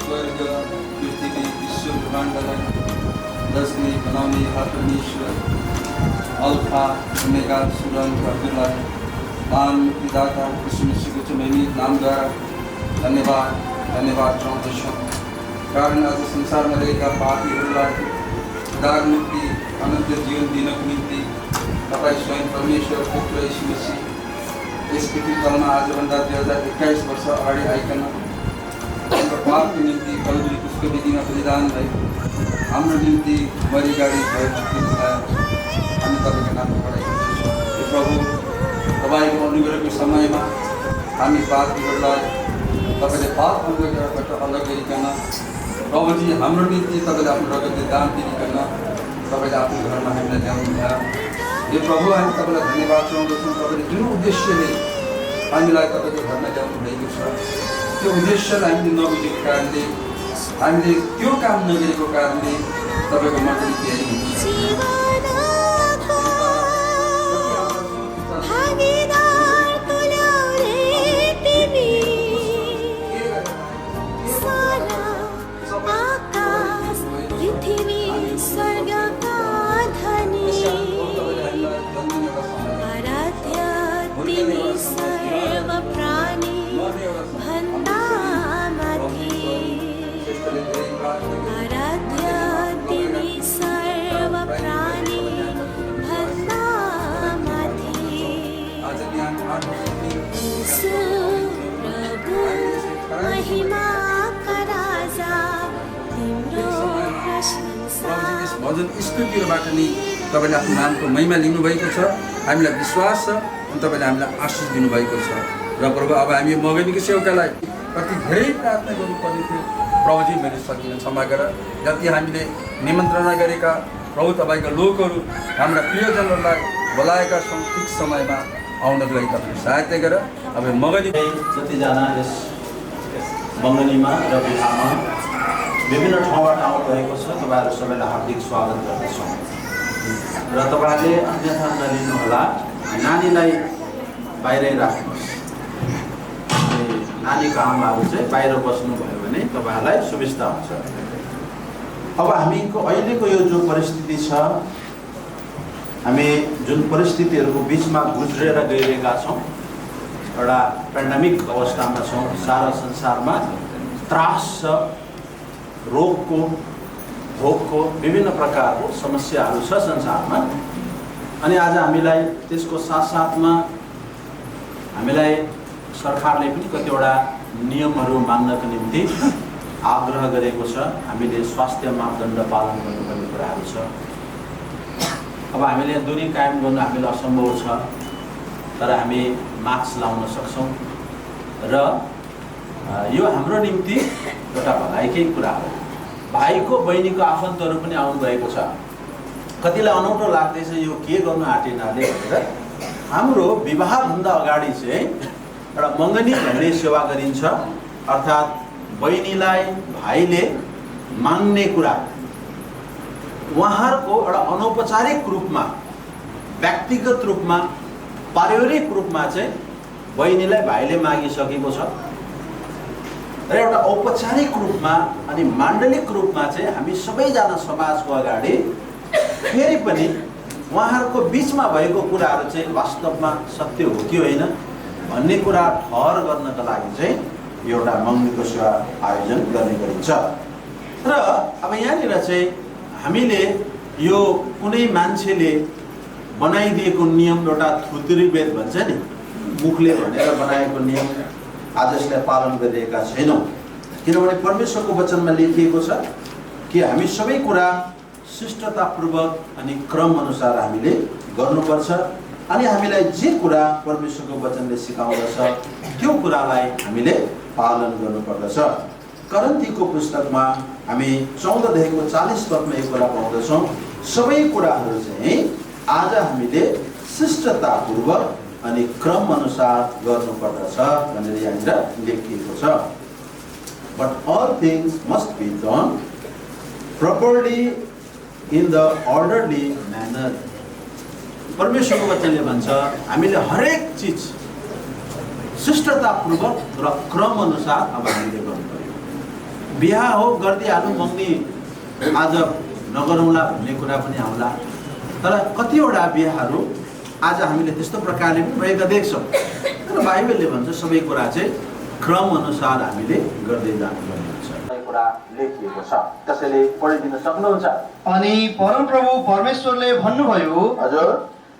स्वर्ग पृथ्वी विश्व ब्रह्माण्डलाई रचने बनाउने परमेश्वर अल्फा ओमेगा सुरहरूलाई दान मुक्तिदाता यीशु मसीहको चुनित नामद्वारा धन्यवाद चाहन्छौँ। कारण आज संसारमा रहेका पापीहरूलाई उद्धार मुक्ति अनन्त जीवन दिनको निम्ति तपाईँ स्वयं परमेश्वर पुत्र यीशु मसीह यस पृथ्वी तलमा आजभन्दा 2021 वर्ष अगाडि आइकन हाम्रो पापको निम्ति कल्वरी क्रुसको वेदीमा बलिदान भई हाम्रो निम्ति मरिगाडी भएर हामी तपाईँको नाममा बढाइदिन्छौँ। प्रभु तपाईँको अनुग्रहको समयमा हामी पापीहरूलाई तपाईँले पाप अनुग्रहबाट अलग गरिकन प्रभुजी हाम्रो निम्ति तपाईँले आफ्नो रगतले दान दिइकन तपाईँले आफ्नो घरमा हामीलाई ल्याउनुभयो। यो प्रभु हामी तपाईँलाई धन्यवाद चाहन्छौँ। तपाईँले जुन उद्देश्यले हामीलाई तपाईँको घरमा ल्याउनु भएको छ त्यो उद्देश्यलाई हामीले नबुझेको कारणले हामीले त्यो काम नगरेको कारणले तपाईँको मण्डली तयारी हुन्छ। भजन स्टुडियोबाट नि तपाईँले आफ्नो नामको महिमा लिनुभएको छ। हामीलाई विश्वास छ अनि तपाईँले हामीलाई आशिष दिनुभएको छ। र प्रभु अब हामी मगनीको सेवकालाई कति धेरै प्रार्थना गर्नुपर्ने थियो प्रभुजी, मैले सकिनँ क्षमा गर। जति हामीले निमन्त्रणा गरेका प्रभु तपाईँका लोकहरू हाम्रा प्रियजनहरूलाई बोलाएका छौँ ठिक समयमा आउनको लागि तपाईँले सहायता गर। अब मगनी जतिजना यस मगनीमा र विवाहमा विभिन्न ठाउँबाट आउनुभएको छ तपाईँहरू सबैलाई हार्दिक स्वागत गर्दछौँ। र तपाईँहरूले अन्यथा नलिनुहोला, नानीलाई बाहिरै राख्नुहोस्। नानीको आमाहरू चाहिँ बाहिर बस्नुभयो भने तपाईँहरूलाई सुविस्ता हुन्छ। अब हामीको अहिलेको यो जो परिस्थिति छ, हामी जुन परिस्थितिहरूको बिचमा गुज्रेर गइरहेका छौँ, एउटा पेन्डेमिक अवस्थामा छौँ। सारा संसारमा त्रास छ, रोगको भोगको विभिन्न प्रकारको समस्याहरू छ संसारमा। अनि आज हामीलाई त्यसको साथसाथमा हामीलाई सरकारले पनि कतिवटा नियमहरू मान्नको निम्ति आग्रह गरेको छ। हामीले स्वास्थ्य मापदण्ड पालन गर्नुपर्ने कुराहरू छ। अब हामीले दूरी कायम गर्नु हामीलाई असम्भव छ, तर हामी मास्क लाउन सक्छौँ। र यो हाम्रो निम्ति एउटा भलाइकै कुरा हो। भाइको बहिनीको आफन्तहरू पनि आउनुभएको छ। कतिलाई अनौठो लाग्दैछ यो के गर्नु आँटेनाले भनेर। हाम्रो विवाहभन्दा अगाडि चाहिँ एउटा मङ्गनी भन्ने सेवा गरिन्छ, अर्थात् बहिनीलाई भाइले माग्ने कुरा उहाँहरूको एउटा अनौपचारिक रूपमा, व्यक्तिगत रूपमा, पारिवारिक रूपमा चाहिँ बहिनीलाई भाइले मागिसकेको छ। र एउटा औपचारिक रूपमा अनि माण्डलिक रूपमा चाहिँ हामी सबैजना समाजको अगाडि फेरि पनि उहाँहरूको बिचमा भएको कुराहरू चाहिँ वास्तवमा सत्य हो कि होइन भन्ने कुरा ठहर गर्नका लागि चाहिँ एउटा मगनीको सेवा आयोजन गर्ने गरिन्छ। र अब यहाँनिर चाहिँ हामीले यो कुनै मान्छेले बनाइदिएको नियम एउटा थुत्री वेद भन्छ नि, मुखले भनेर बनाएको नियम आज यसलाई पालन गरिरहेका छैनौँ। किनभने परमेश्वरको वचनमा लेखिएको छ कि हामी सबै कुरा शिष्टतापूर्वक अनि क्रम अनुसार हामीले गर्नुपर्छ। अनि हामीलाई जे कुरा परमेश्वरको वचनले सिकाउँदछ त्यो कुरालाई हामीले पालन गर्नुपर्दछ। करन्थीको पुस्तकमा हामी 14 देखिको 40 पदमा यो कुरा पाउँदछौँ, सबै कुराहरू चाहिँ आज हामीले शिष्टतापूर्वक अनि क्रम अनुसार गर्नुपर्दछ भनेर यहाँनिर लेखिएको छ। But all things must be done properly in the orderly manner. परमेश्वरको वचनले भन्छ हामीले हरेक चिज शिष्टतापूर्वक र क्रम अनुसार अब हामीले गर्नु पर्यो। बिहा हो गरिदिइहालौँ, मगनी आज नगरौँला भन्ने कुरा पनि आउला। तर कतिवटा बिहाहरू आज हामीले त्यस्तो प्रकारले पनि भएका देख्छौँ। तर बाइबलले भन्छ सबै कुरा चाहिँ क्रम अनुसार हामीले गर्दै जानुपर्ने हुन्छ। कुरा लेखिएको छ, कसैले पढिदिन सक्नुहुन्छ? अनि परमप्रभु परमेश्वरले भन्नुभयो, हजुर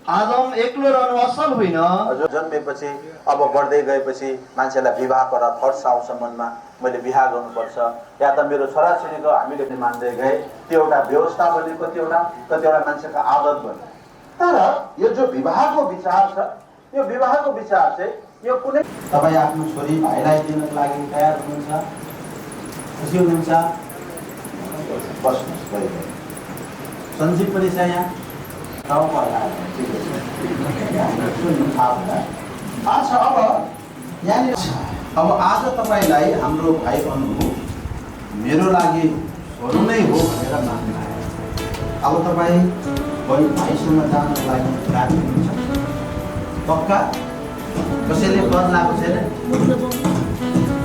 आदम एक्लो रहनु असल होइन। हजुर जन्मेपछि अब बढ्दै गएपछि मान्छेलाई विवाहको र थर्ड साउसम्ममा मैले बिहा गर्नुपर्छ या त मेरो छोराछोरीको हामीले मान्दै गए, त्यो एउटा व्यवस्था बन्यो, कतिवटा मान्छेको आदत बन्यो। तर यो जो विवाहको विचार छ, यो विवाहको विचार चाहिँ यो कुनै तपाईँ आफ्नो छोरी भाइलाई दिनको लागि तयार हुनुहुन्छ, खुसी हुनुहुन्छ? बस्नुहोस्, गयो सञ्जीव पनि छ यहाँ। अच्छा, अब यहाँनिर अब आज तपाईँलाई हाम्रो भाइ बन्नु मेरो लागि छोरो नै हो भनेर मान्नु आयो। अब तपाईँ भाइसँग जानको लागि राजी हुनुहुन्छ? पक्का? कसैले पद लगाएको छैन?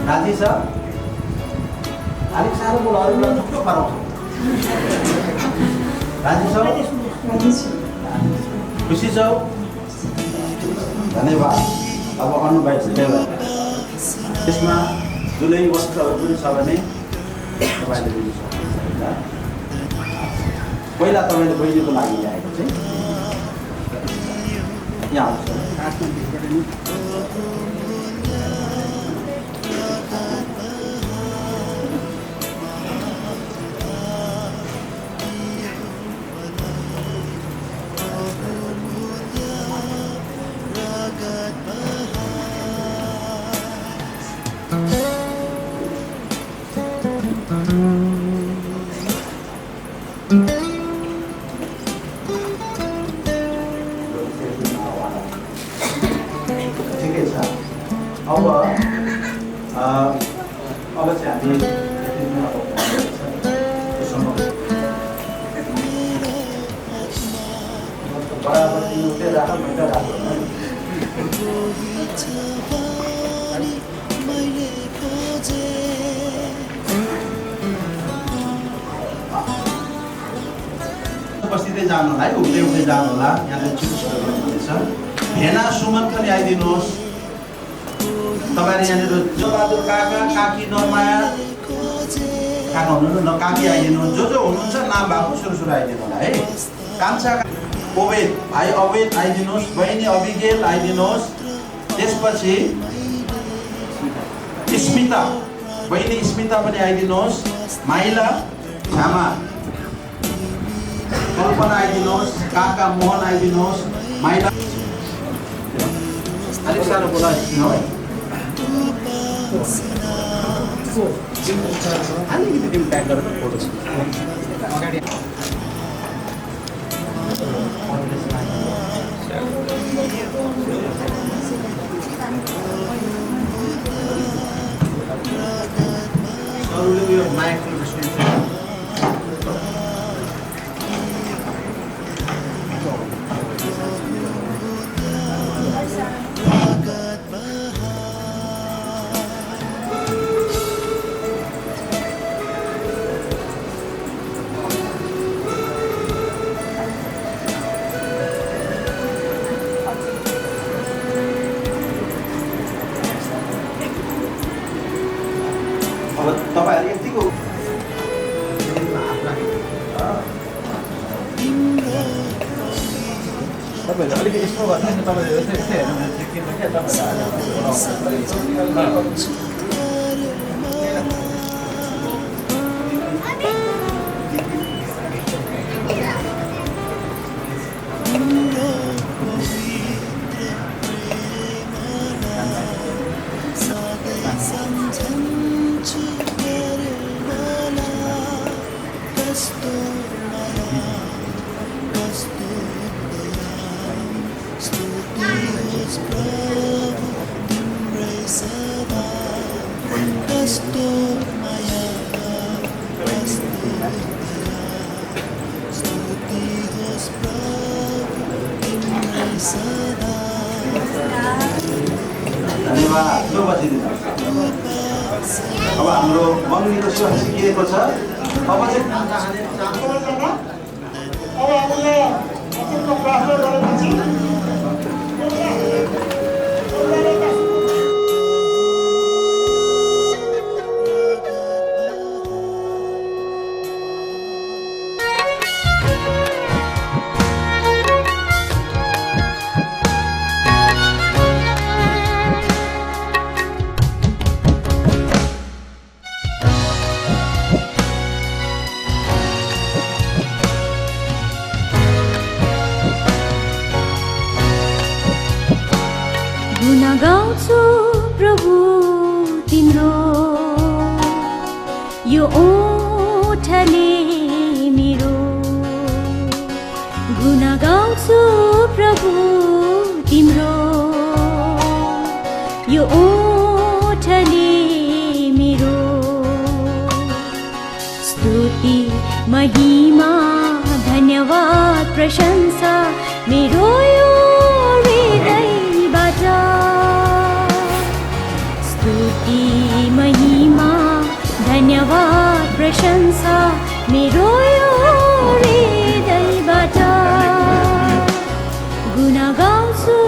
राजी छ? अलिक साह्रो बोल, अरूलाई थुप्रो पाराउँछ। राजी छौ? खुसी छौ? धन्यवाद। अब अनुभाइ यसमा दुलै वस्त्रहरू पनि छ भने तपाईँले दिनु सक्नुहुन्छ। पहिला तपाईँले बहिनीको लागि ल्याएको चाहिँ यहाँ आउँछ। अब चाहिँ हामी बराबर उठे राख मैले राख्नु उपस्थितै जानु होला है, उठ्दै जानु होला। यहाँले चुज गर्नुहुनेछ। भेना सुमन पनि आइदिनुहोस्। तपाईँले यहाँनिर जोबहादुर काका, काकी नरमाया काका हुनुहुन्छ, न काकी आइदिनुहोस्। जो हुनुहुन्छ नाम भएको सुरु आइदिनु होला है। कान्छा अवेद, भाइ अवेद आइदिनुहोस्। बहिनी अभिगेल आइदिनुहोस्। त्यसपछि स्मिता, बहिनी स्मिता पनि आइदिनुहोस्। माइला छामा, कल्पना आइदिनुहोस्। काका मोहन आइदिनुहोस्। माइला अलिक साह्रो बोला है। अलिकति तिमी प्याक गरेर फोटो छ। अरूले यो माइक तपाईँहरू अलिकति यस्तो गर्नु नि तपाईँहरू यस्तै यस्तै हेर्नु ठिक क्या तपाईँहरू धन्यवाद जो बसिदिनु अब हाम्रो मङ्गलीको सेवा सिकिएको छ अब चाहिँ गुना गाउँछु प्रभु तिम्रो यो ओठले मेरो गुना गाउँछु प्रभु तिम्रो यो ओठले मेरो स्तुति महिमा धन्यवाद प्रशंसा मेरो यो हृदयबाट स्तुति महिमा धन्यवाद प्रशंसा मेरो यो हृदयबाट गुना गाउँछु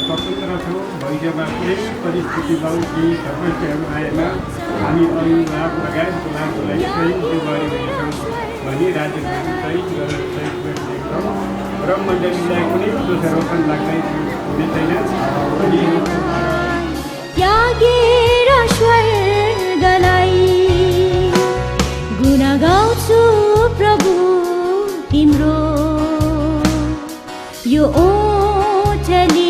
स्वतन्त्र छौँ भविष्यमा कुनै परिस्थितिलाई केही समस्याहरू आएमा हामी अरू लाभ लगायतको लाभको लागि सही जिम्मेवारी हुनेछौँ भनी राज्यमा सही गरेर सही देख्छौँ र मण्डलीलाई कुनै दोषारोपण लाग्दै हुने छैन अनि त्यागेर स्वर्गलाई गुना गाउँछु प्रभु तिम्रो यो ओठले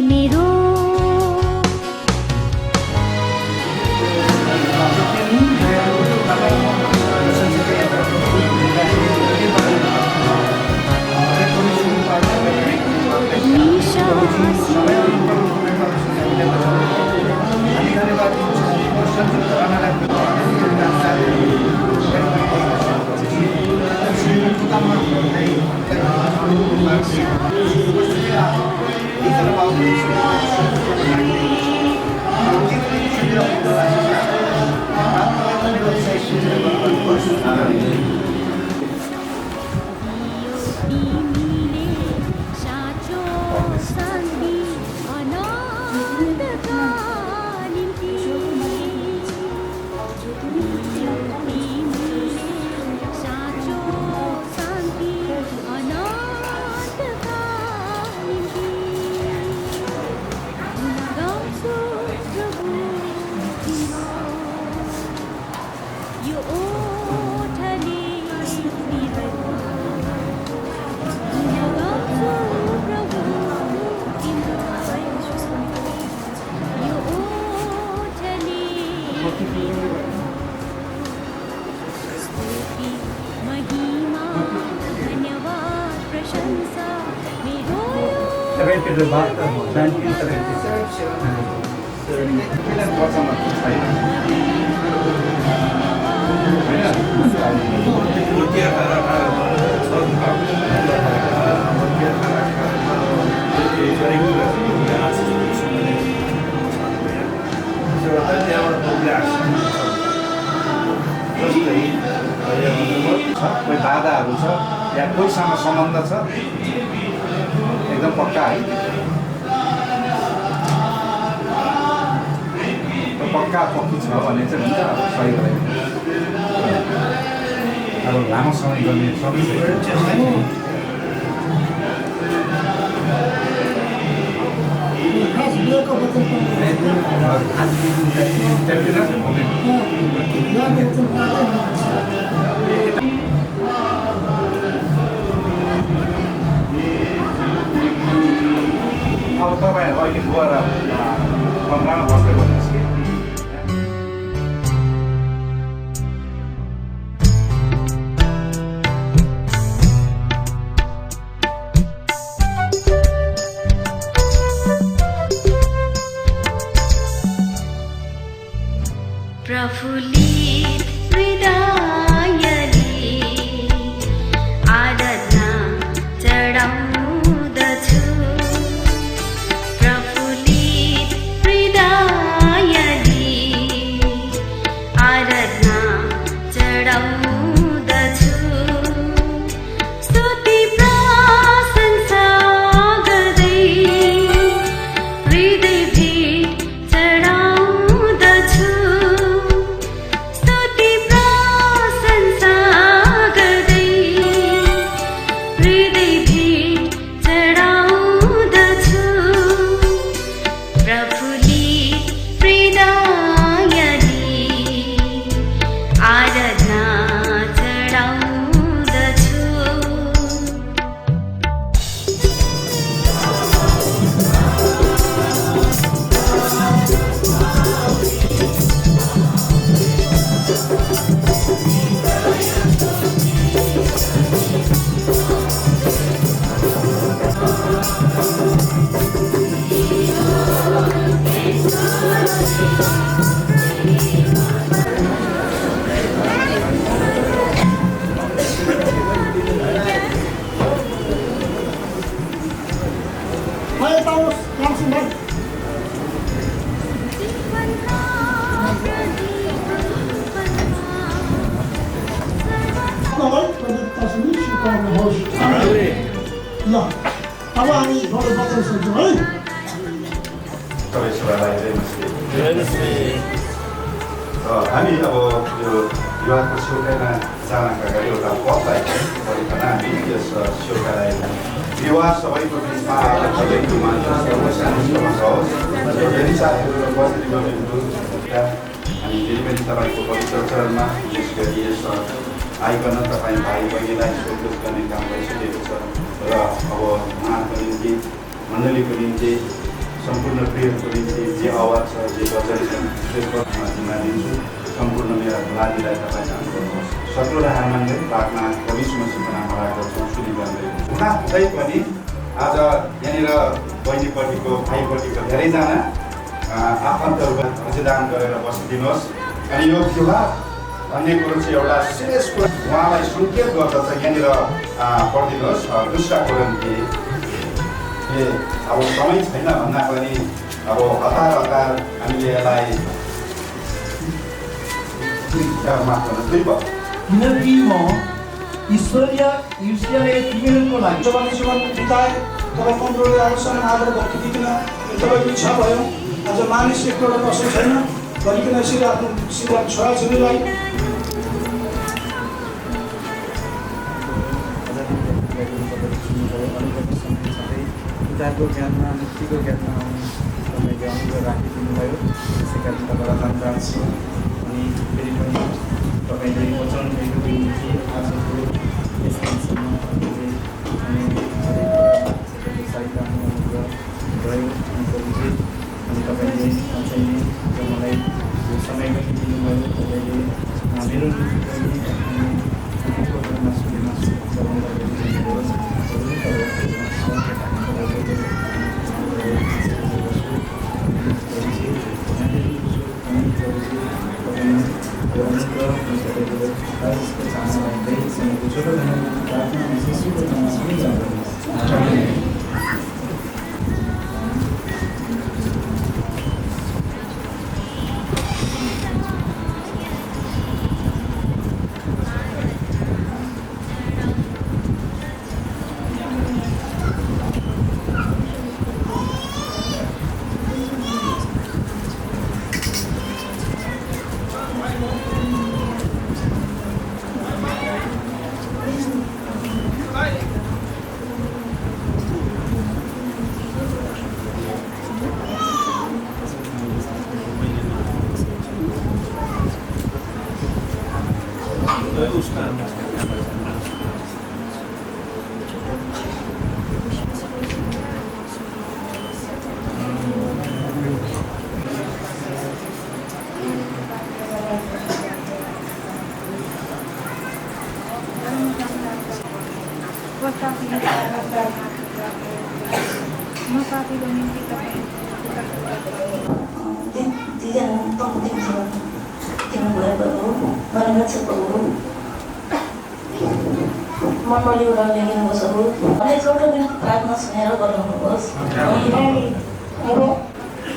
मेरो महिमा धन्यवाद 70 baht, 1976. वर्षमा छैन कोही बाधाहरू छ या कोहीसँग सम्बन्ध छ एकदम पक्का है पक्का पक्की छ भने चाहिँ हुन्छ अब सही गरेको अब लामो समय गर्ने अब तपाईँहरू अहिले गएर कमरामा बस्दै गर्नुहोस् कि प्रफुल्लित हृदयले आराधना चढाउँदछु प्रफुल्लित हृदयले आराधना चढाउँदछु स्तुति प्रशंसा गर्दै हृदय भेट चढाउँदछु ल अब हामी थोरै बचाउन सक्छौँ है तपाईँ सभालाई हामी अब यो विवाहको सेउकामा जानका अगाडि एउटा पदलाई गरिकन हामी यस सेउकालाई विवाह सबैको बिचमा आएर सबैको यदि साथीहरू बस्तीमा हामी फेरि पनि तपाईँको पवित्र चरणमा विशेष गरी यस आइकन तपाईँ भाइ बहिनीलाई सोधोज गर्ने काम भइसकेको छ र अब उहाँको निम्ति मण्डलीको निम्ति सम्पूर्ण प्रियको निम्ति जे आवाज छ जे वचन छन् त्यसमा जिम्मा दिन्छु सम्पूर्ण मेरा भलादीलाई तपाईँ काम गर्नुहोस् सत्रो र हार्मानले प्रार्थना पवित्र मसीहको नाममा राख्दछौँ सुनि गर्दै उहाँलाई पनि आज यहाँनिर बहिनीपट्टिको भाइपट्टिको धेरैजना आफन्तहरू अझदान गरेर बसिदिनुहोस् अनि यो विवाह भन्ने कुरो चाहिँ एउटा सिरियस कुरो उहाँलाई सङ्केत गर्दछ यहाँनिर पढिदिनुहोस् दुसरा कोरिन्थी अब समय छैन भन्दा पनि अब हतार हामीले यसलाई माफ गर्नु दुई भयो किनकि म ईश्वरीय ईर्ष्याले तिमीहरूको लागि तपाईँले जीवन बिताए तपाईँ कमजोरी आलोचना आदर भक्ति दिइकन तपाईँको इच्छा भयो आज मानिस एकपल्ट बस्नु छैन भनिकन यसरी आफ्नो छोराछोरीलाई उदारको ज्ञानमा मुक्तिको ज्ञानमा तपाईँले अनुग्रह राखिदिनु भयो त्यसै कारण तपाईँलाई धन्यवाद छ अनि फेरि पनि तपाईँले वचन दिएको निम्ति आजको यस दिनसम्म हामीले अनि सहायता अनुग्रह भयो अनि तपाईँले चाहिने जो मलाई यो समय पनि दिनुभयो तपाईँले मेरो निम्ति पनि राजेशको चाहना राख्दै समयको छोटो धन्यवाद प्रार्थना यीशुको नाममा सबै जान्छ। आमेन।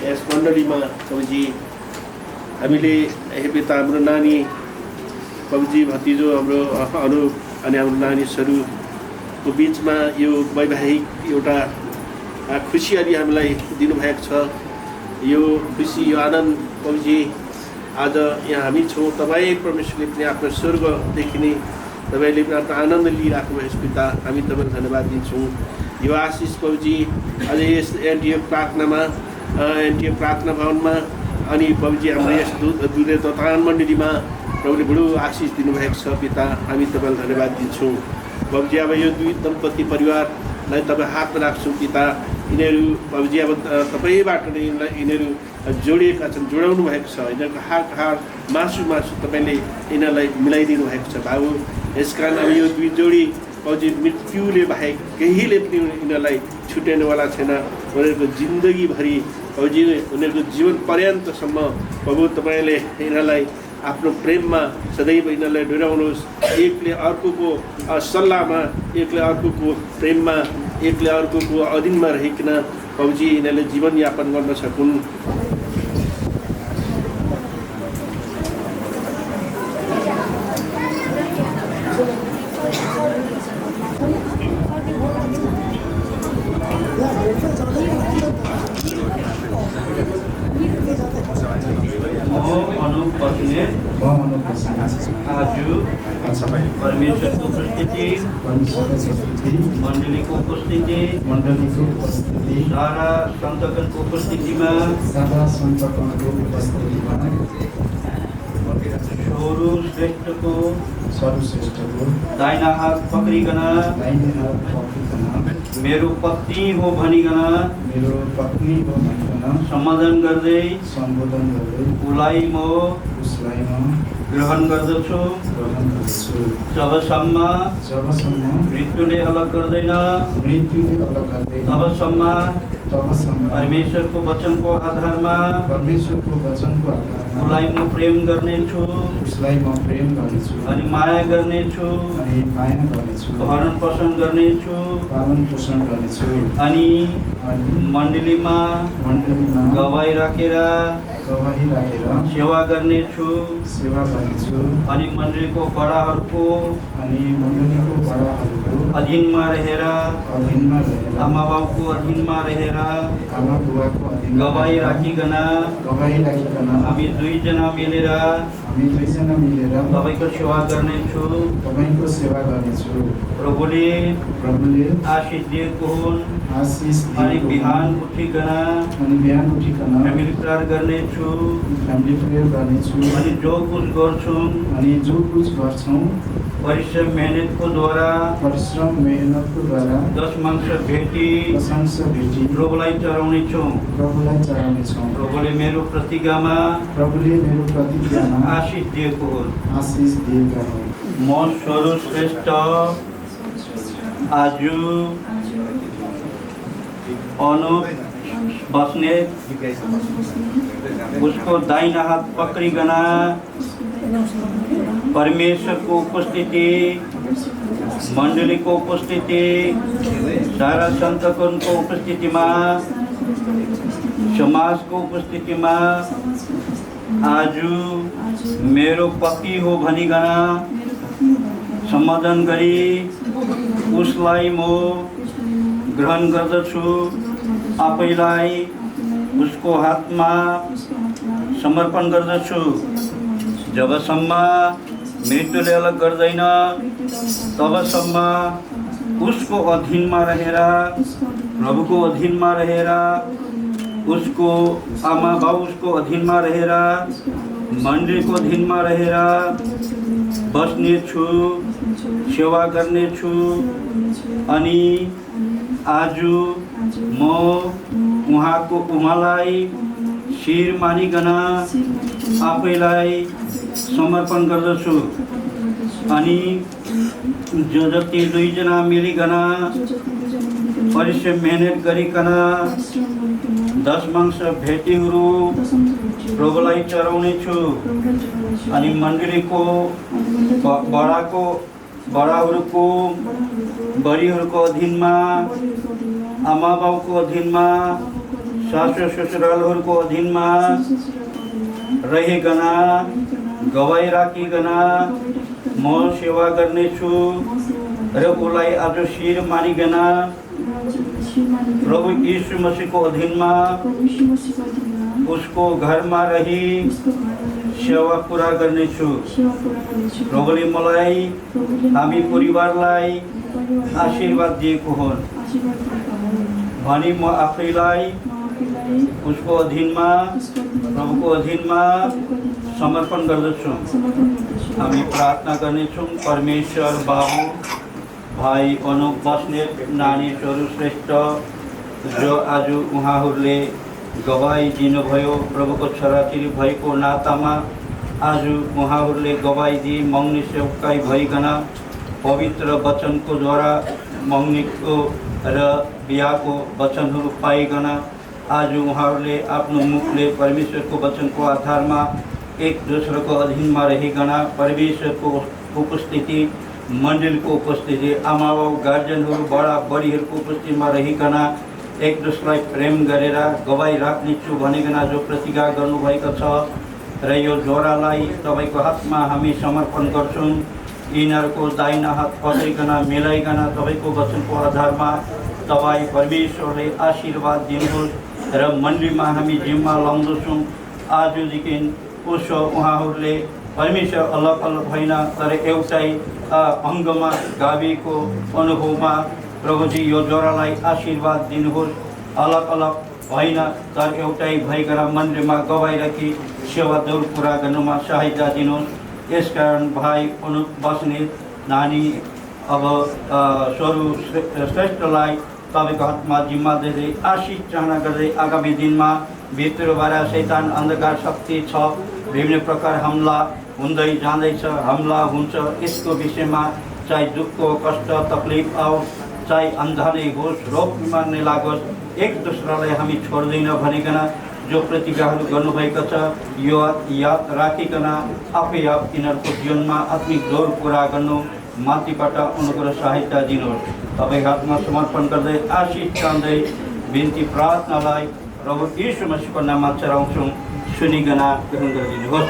यस मण्डलीमा प्रभुजी हामीले पिता हाम्रो नानी प्रभुजी भतिजो हाम्रो अनुप अनि हाम्रो नानीहरूको बिचमा यो वैवाहिक एउटा खुसियाली हामीलाई दिनुभएको छ। यो खुसी यो आनन्द प्रभुजी आज यहाँ हामी छौँ। तपाईँ परमेश्वरले पनि आफ्नो स्वर्गदेखि नै तपाईँले पनि आफ्नो आनन्द लिइराख्नु भएको पिता, हामी तपाईँलाई धन्यवाद दिन्छौँ। यो आशिष प्रभुजी अझै यस एनटिए प्रार्थनामा एनटिए प्रार्थना भवनमा अनि प्रभुजी हाम्रो यस दुधे ततान मण्डलीमा प्रभुले बडो आशिष दिनुभएको छ पिता, हामी तपाईँलाई धन्यवाद दिन्छौँ। प्रभुजी अब यो दुई दम्पति परिवारलाई तपाईँ हातमा राख्छौँ पिता। यिनीहरू प्रभुजी अब तपाईँबाट नै यिनीहरू जोडिएका छन्, जोडाउनु भएको छ। यिनीहरूको हाड मासु तपाईँले यिनीहरूलाई मिलाइदिनु भएको छ बाबु। यसकारण अब यो दुई जोडी प्रभुजी मृत्युले बाहेक केहीले पनि यिनीहरूलाई छुट्याउनेवाला छैन। उनीहरूको जिन्दगीभरि प्रभुजी उनीहरूको जीवन पर्यन्तसम्म प्रभु तपाईँले यिनीहरूलाई आफ्नो प्रेममा सदैव यिनीहरूलाई डोर्याउनुहोस्। एकले अर्कोको सल्लाहमा, एकले अर्कोको प्रेममा, एकले अर्कोको अधीनमा रहिकन प्रभुजी यिनीहरूले जीवनयापन गर्न सकुन्। परमेश्वरको उपस्थिति मण्डलीको उपस्थिति सारा सन्तगणको उपस्थितिमा सर्वश्रेष्ठको दाहिना हात पक्रिकन मेरो पत्नी हो भनिकन सम्बोधन गर्दै उसलाई म ग्रहण गर्दछु। जबसम्म मृत्युले अलग गर्दैन तबसम्म परमेश्वरको वचनको आधारमा उसलाई म प्रेम गर्नेछु अनि माया गर्नेछु, भरण पोषण गर्नेछु अनि मण्डलीमा गवाही राखेर सेवा गर्नेछु अनि मण्डलीको बडाहरूको अधीनमा रहेर आमा बाबुको अधीनमा रहेर गवाही राखिकन हामी दुईजना मिलेर तपाईँको सेवा गर्नेछु। प्रभुले आशिष दिएको हुन् अनि बिहान उठिकन हामीले प्रेयर गर्नेछु अनि जो कुछ गर्छौँ परिश्रम मेहनतको द्वारा दशमांश भेटी प्रभुलाई चढाउनेछौँ। प्रभुले मेरो प्रतिज्ञामा आशिष दिएको हो। म सर्वश्रेष्ठ आज अनुप बस्नेत उसको दाहिना हात पक्रिकन परमेश्वरको उपस्थिति, मण्डलीको उपस्थिति, सारा सन्तगणको उपस्थितिमा, समाजको उपस्थितिमा आज मेरो पति हो भनिकन सम्बोधन गरी उसलाई म ग्रहण गर्दछु। आफैलाई उसको हातमा समर्पण गर्दछु। जबसम्म मृत्युले अलग गर्दैन तबसम्म उसको अधीनमा रहेर, प्रभुको अधीनमा रहेर, उसको आमा बाउको अधीनमा रहेर, मण्डलीको अधीनमा रहेर बस्नेछु, सेवा गर्नेछु। अनि आज म उहाँलाई शिर मानिकन आफैलाई समर्पण गर्दछु। अनि जो जति दुईजना मिलिकन परिश्रम मेहनत गरिकन दशमांश भेटीहरू प्रभुलाई चढाउनेछु। अनि मण्डलीको बडाहरूको बडीहरूको अधीनमा, आमा बाउको अधीनमा, सासु ससुरालहरूको अधीनमा रहिकन गवाई राखिकन म सेवा गर्नेछु र उसलाई आज शिर मानिकन प्रभु यीशु मसीहको अधीनमा उसको घरमा रही सेवा पुरा गर्नेछु। प्रभुले मलाई हामी परिवारलाई आशीर्वाद दिएको हुन् भनी म आफैलाई उसको अधीनमा, प्रभुको अधीनमा समर्पण गर्दछु। हामी प्रार्थना गर्नेछौँ। परमेश्वर बाबु, भाइ अनुप बस्नेत, नानी स्वरूप श्रेष्ठ जो आज उहाँहरूले गवाई दिनुभयो, प्रभुको छोराछोरी भएको नातामा आज उहाँहरूले गवाई दिई मग्ने सेवकाई भइकन पवित्र वचनको द्वारा मग्नेको र बिहाको वचनहरू पाइकन आज उहाँहरूले आफ्नो मुखले परमेश्वरको वचनको आधारमा एक दोस्रोको अधीनमा रहिकन परमेश्वरको उपस्थिति, मण्डलीको उपस्थिति, आमा बाउ गार्जियनहरू बडा बडीहरूको उपस्थितिमा रहिकन एक दोस्रोलाई प्रेम गरेर गवाई राख्नेछु भनिकन जो प्रतिज्ञा गर्नुभएको छ र यो जोरालाई तपाईँको हातमा हामी समर्पण गर्छौँ। यिनीहरूको दाहिना हात पक्रिकन मिलाइकन तपाईँको वचनको आधारमा तपाईँ परमेश्वरले आशीर्वाद दिनुहोस् र मण्डलीमा हामी जिम्मा लाउँदछौँ। आजदेखि उसो उहाँहरूले परमेश्वर अलग अलग होइन तर एउटै अङ्गमा गाविएको अनुभवमा प्रभुजी यो जोरालाई आशीर्वाद दिनुहोस्। अलग अलग होइन तर एउटै भइकन मण्डलीमा गवाई राखी सेवा दौड पुरा गर्नुमा सहायता दिनुहोस्। यसकारण भाइ अनुप बस्नेत, नानी अब स्वरूप श्रेष्ठलाई तपाईँको हातमा जिम्मा दिँदै आशिष चाहना गर्दै आगामी दिनमा भित्रबाट शैतान अन्धकार शक्ति छ, विभिन्न प्रकार हमला हुँदै जाँदैछ, हमला हुन्छ। यसको विषयमा चाहे दुःख, कष्ट, तकलिफ आओस्, चाहे अन्धा नै होस्, रोग बिमार नै लागोस्, एक दोस्रोलाई हामी छोड्दैन भनिकन जो प्रतिज्ञाहरू गर्नुभएको छ यो याद राखिकन आफै यिनीहरूको जीवनमा आत्मिक दौड पुरा गर्नु माथिबाट अनुग्रह सहायता दिनुहोस्। तपाईँ हातमा समर्पण गर्दै आशिष चाहँदै बिन्ती प्रार्थनालाई प्रभु यीशु मसीहको नाममा चढाउँछौँ। सुनिकन ग्रहण गरिदिनुहोस्।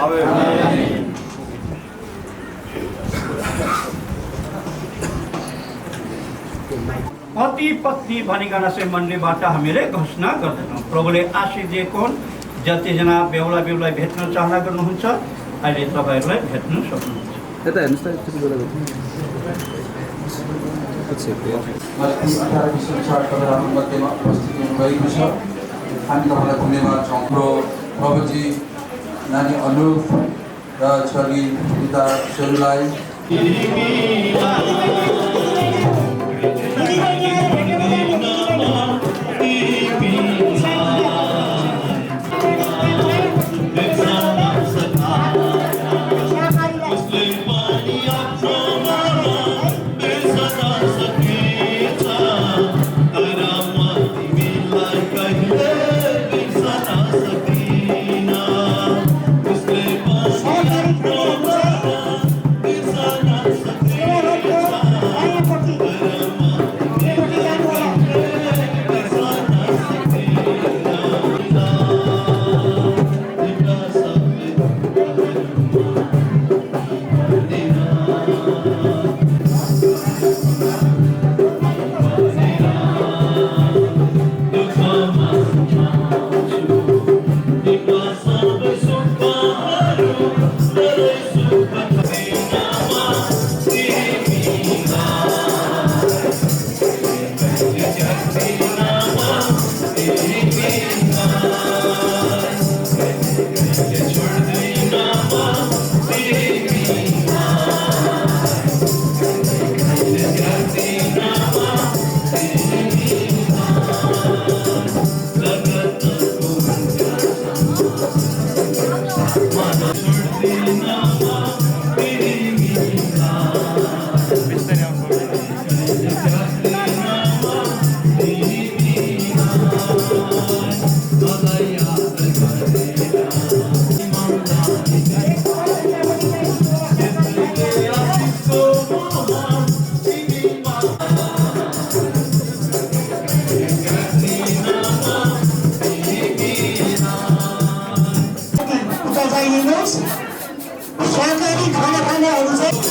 पति पत्नी भनिकन चाहिँ मण्डलीबाट हामीले घोषणा गर्दैनौँ। प्रभुले आशिष दिएको हुन्। जतिजना बेहुला बेहुलाई भेट्न चाहना गर्नुहुन्छ अहिले तपाईँहरूलाई भेट्न सक्नुहुन्छ। यता हेर्नुहोस् त यति बेला मध्येमा उपस्थित हुनुभएको छ। हामी तपाईँलाई धन्यवाद छौँ। प्रभुजी नानी अनुप र छोरी पिता स्वरूपलाई सरकारी खाना खानेहरू चाहिँ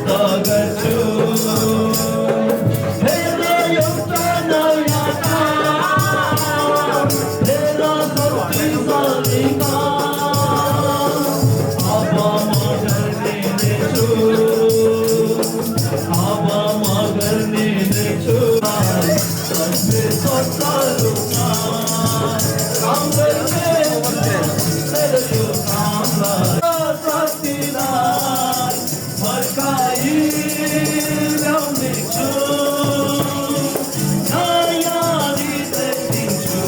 the गर्छु हेर एउटा नयाँ काम हेर शक्तिशालीका अब म गर्ने छु अब म गर्ने छु सत्य सत्तारूपमा काम गर्ने मेरो यो कामलाई शक्तिलाई फर्काइ ल्याउने छु नयाँ हृदय दिन्छु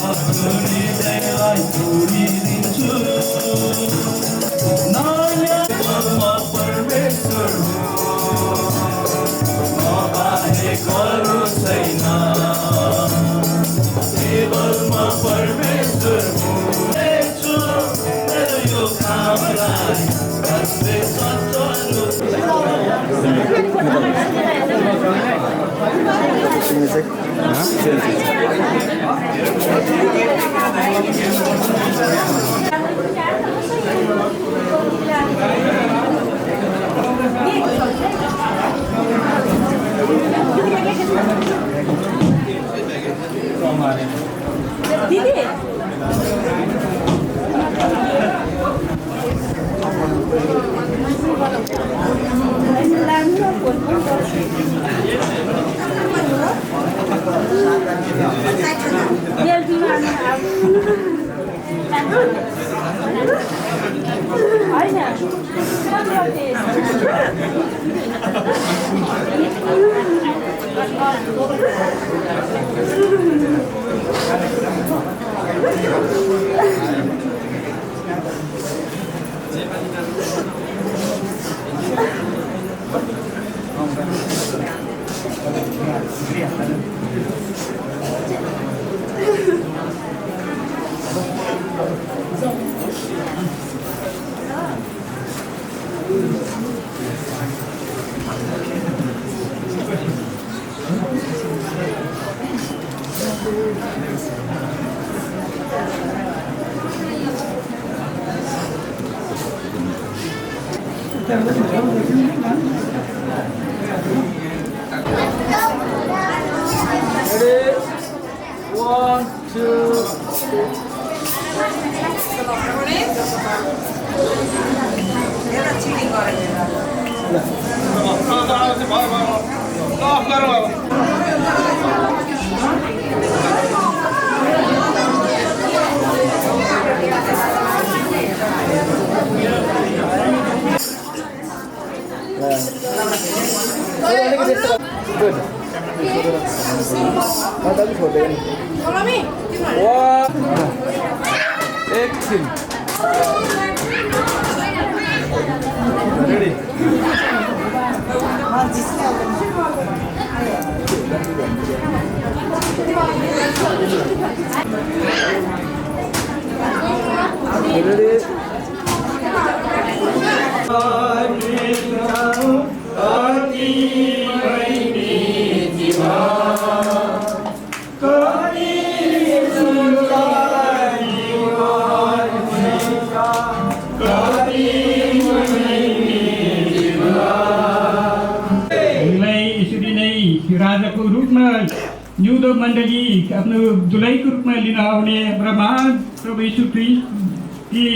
आफ्नो हृदयलाई जोडिदिन्छु नयाँ म परमेश्वर म बाहेक अरू छैन केवल म परमेश्वर छु मेरो यो कामलाई सत्य सच्चा राजाको रूपमा युद्ध मण्डली आफ्नो दुलहीको रूपमा लिन आउने ब्रह्माण्ड प्रभु यीशु ख्रीष्ट की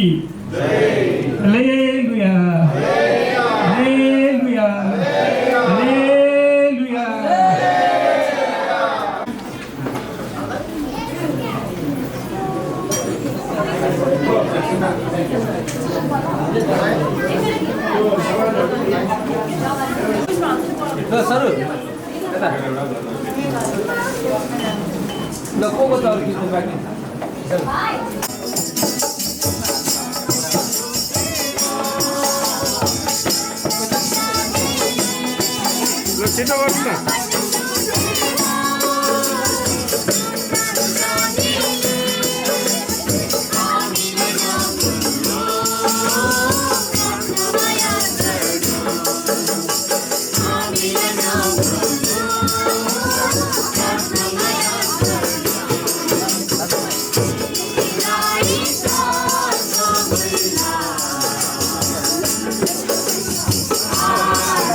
हालेलुया हालेलुया हालेलुया। सर ल को त अरु किन बाकी ल छिटो गर्नु न Ah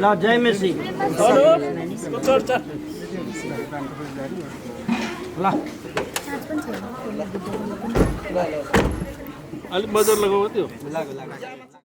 ल जय मेसी अलिक बजार लगाऊ त्यो